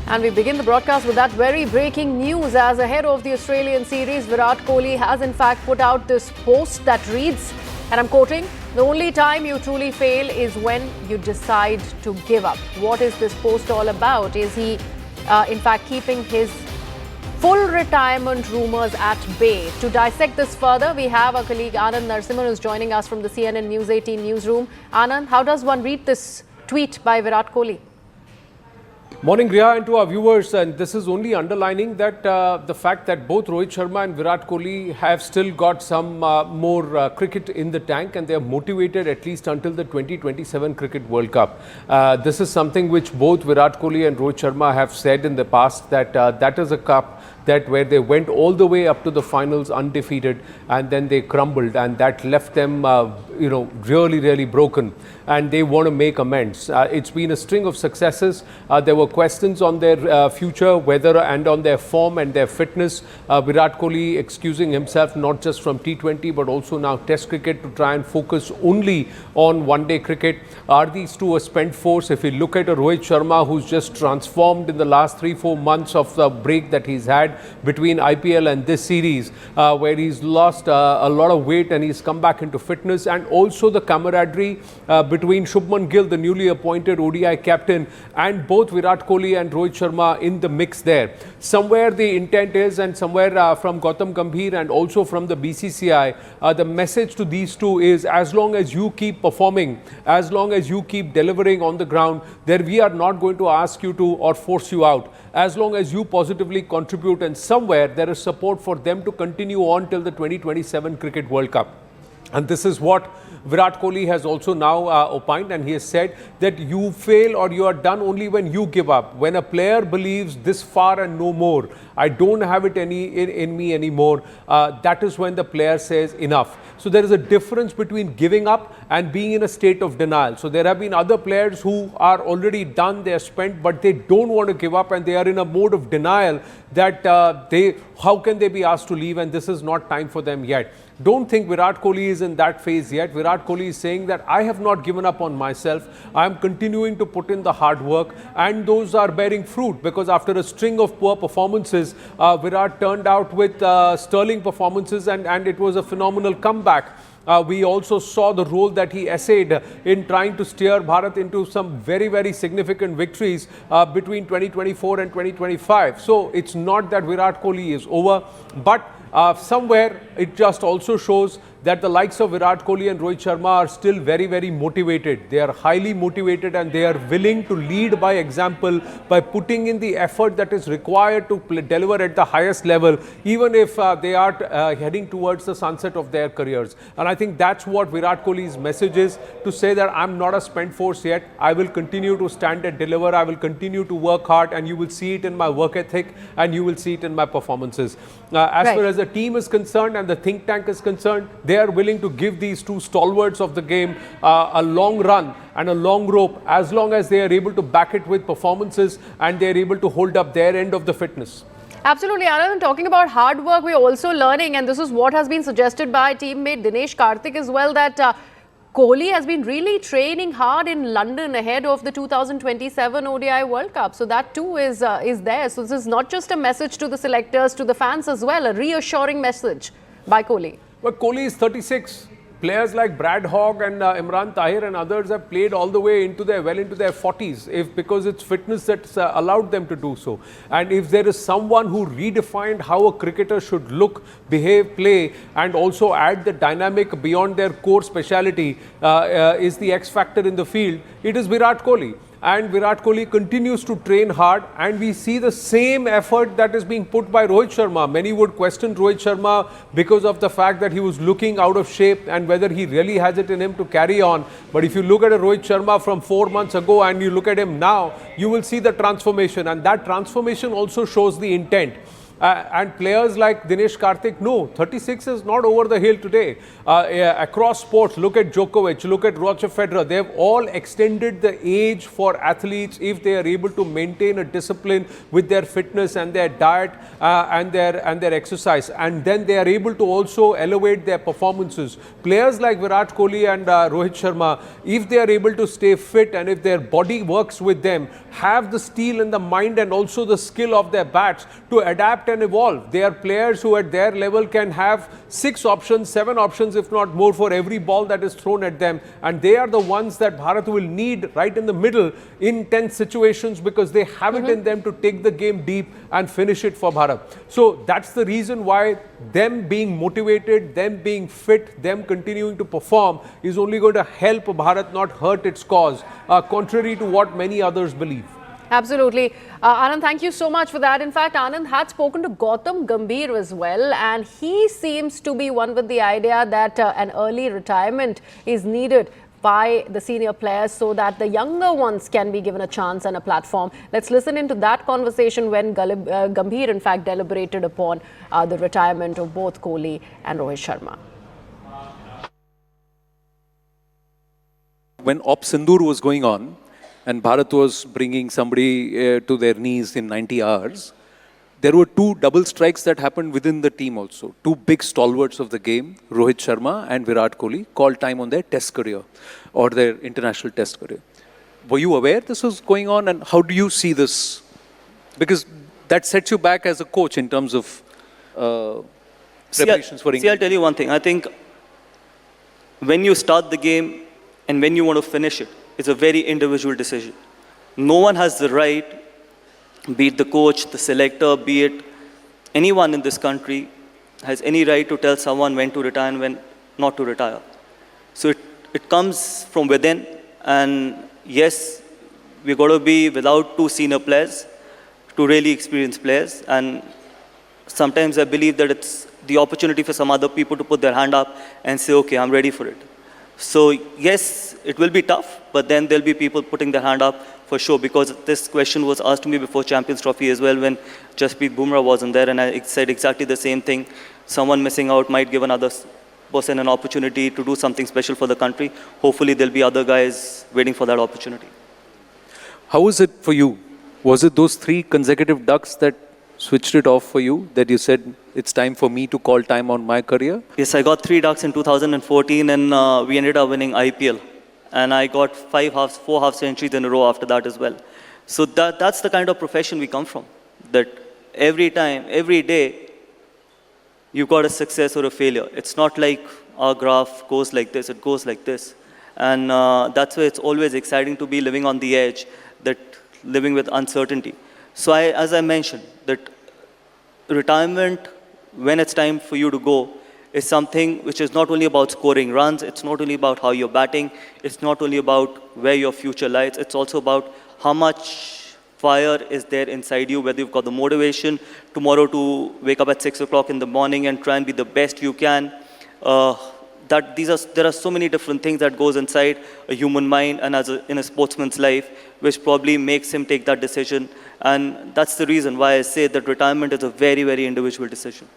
And we begin the broadcast with that very breaking news as ahead of the Australian series, Virat Kohli has in fact put out this post that reads, and I'm quoting, "The only time you truly fail is when you decide to give up." What is this post all about? Is he in fact keeping his full retirement rumours at bay? To dissect this further, we have our colleague Anand Narasimhan who's joining us from the CNN News 18 newsroom. Anand, how does one read this tweet by Virat Kohli? Morning, Riya, and to our viewers, and this is only underlining that the fact that both Rohit Sharma and Virat Kohli have still got some more cricket in the tank, and they are motivated at least until the 2027 Cricket World Cup. This is something which both Virat Kohli and Rohit Sharma have said in the past, that that is a cup that where they went all the way up to the finals undefeated, and then they crumbled, and that left them really broken, and they want to make amends. It's been a string of successes. There were questions on their future, whether and on their form and their fitness. Virat Kohli excusing himself not just from T20 but also now Test cricket to try and focus only on one-day cricket. Are these two a spent force? If you look at a Rohit Sharma who's just transformed in the last 3-4 months of the break that he's had between IPL and this series, where he's lost a lot of weight and he's come back into fitness, and also the camaraderie between Shubman Gill, the newly appointed ODI captain, and both Virat Kohli and Rohit Sharma in the mix there. Somewhere the intent is, and somewhere from Gambhir and also from the BCCI, the message to these two is, as long as you keep performing, as long as you keep delivering on the ground, there we are not going to ask you to or force you out. As long as you positively contribute, and somewhere there is support for them to continue on till the 2027 Cricket World Cup. And this is what Virat Kohli has also now opined, and he has said that you fail or you are done only when you give up. When a player believes this far and no more, I don't have it in me anymore, that is when the player says enough. So there is a difference between giving up and being in a state of denial. So there have been other players who are already done, they are spent, but they don't want to give up, and they are in a mode of denial that how can they be asked to leave, and this is not time for them yet. Don't think Virat Kohli is in that phase yet. Virat Kohli is saying that I have not given up on myself. I am continuing to put in the hard work, and those are bearing fruit, because after a string of poor performances, Virat turned out with sterling performances, and it was a phenomenal comeback. We also saw the role that he essayed in trying to steer Bharat into some very significant victories between 2024 and 2025. So it's not that Virat Kohli is over, but somewhere it just also shows that the likes of Virat Kohli and Rohit Sharma are still very motivated. They are highly motivated, and they are willing to lead by example by putting in the effort that is required to deliver at the highest level, even if they are heading towards the sunset of their careers. And I think that's what Virat Kohli's message is, to say that I'm not a spent force yet. I will continue to stand and deliver. I will continue to work hard, and you will see it in my work ethic, and you will see it in my performances. As far as the team is concerned and the think tank is concerned, they are willing to give these two stalwarts of the game a long run and a long rope, as long as they are able to back it with performances and they are able to hold up their end of the fitness. Absolutely, Anand. Talking about hard work, we're also learning, and this is what has been suggested by teammate Dinesh Karthik as well, that Kohli has been really training hard in London ahead of the 2027 ODI World Cup. So that too is there. So this is not just a message to the selectors, to the fans as well, a reassuring message by Kohli. But Kohli is 36. Players like Brad Hogg and Imran Tahir and others have played all the way into their 40s, because it's fitness that's allowed them to do so. And if there is someone who redefined how a cricketer should look, behave, play, and also add the dynamic beyond their core speciality, is the X factor in the field, it is Virat Kohli. And Virat Kohli continues to train hard, and we see the same effort that is being put by Rohit Sharma. Many would question Rohit Sharma because of the fact that he was looking out of shape and whether he really has it in him to carry on. But if you look at a Rohit Sharma from 4 months ago and you look at him now, you will see the transformation, and that transformation also shows the intent. And players like Dinesh Karthik, no, 36 is not over the hill today. Across sports, look at Djokovic, look at Roger Federer. They've all extended the age for athletes if they are able to maintain a discipline with their fitness and their diet and their exercise. And then they are able to also elevate their performances. Players like Virat Kohli and Rohit Sharma, if they are able to stay fit and if their body works with them, have the steel in the mind and also the skill of their bats to adapt and evolve. They are players who at their level can have 6 options, 7 options if not more for every ball that is thrown at them, and they are the ones that Bharat will need right in the middle in tense situations because they have it in them to take the game deep and finish it for Bharat. So that's the reason why them being motivated, them being fit, them continuing to perform is only going to help Bharat, not hurt its cause, contrary to what many others believe. Absolutely. Anand, thank you so much for that. In fact, Anand had spoken to Gautam Gambhir as well, and he seems to be one with the idea that an early retirement is needed by the senior players so that the younger ones can be given a chance and a platform. Let's listen into that conversation when Gambhir, in fact, deliberated upon the retirement of both Kohli and Rohit Sharma. When Op Sindoor was going on, and Bharat was bringing somebody to their knees in 90 hours, there were 2 double strikes that happened within the team also. 2 big stalwarts of the game, Rohit Sharma and Virat Kohli, called time on their test career or their international test career. Were you aware this was going on, and how do you see this? Because that sets you back as a coach in terms of preparations for England. See, I'll tell you one thing. I think when you start the game and when you want to finish it, it's a very individual decision. No one has the right, be it the coach, the selector, be it anyone in this country, has any right to tell someone when to retire and when not to retire. So it comes from within, and yes, we've got to be without 2 senior players, 2 really experienced players, and sometimes I believe that it's the opportunity for some other people to put their hand up and say, okay, I'm ready for it. So yes, it will be tough, but then there'll be people putting their hand up for sure, because this question was asked to me before Champions Trophy as well when Jasprit Bumrah wasn't there, and I said exactly the same thing. Someone missing out might give another person an opportunity to do something special for the country. Hopefully there'll be other guys waiting for that opportunity. How was it for you? Was it those 3 consecutive ducks that switched it off for you, that you said, it's time for me to call time on my career? Yes, I got 3 ducks in 2014, and we ended up winning IPL. And I got 4 half centuries in a row after that as well. So that's the kind of profession we come from. That every time, every day, you've got a success or a failure. It's not like our graph goes like this, it goes like this. And that's why it's always exciting to be living on the edge, that living with uncertainty. So as I mentioned, that retirement, when it's time for you to go, is something which is not only about scoring runs, it's not only about how you're batting, it's not only about where your future lies, it's also about how much fire is there inside you, whether you've got the motivation tomorrow to wake up at 6 o'clock in the morning and try and be the best you can. There are so many different things that goes inside a human mind and in a sportsman's life, which probably makes him take that decision. And that's the reason why I say that retirement is a very, very individual decision.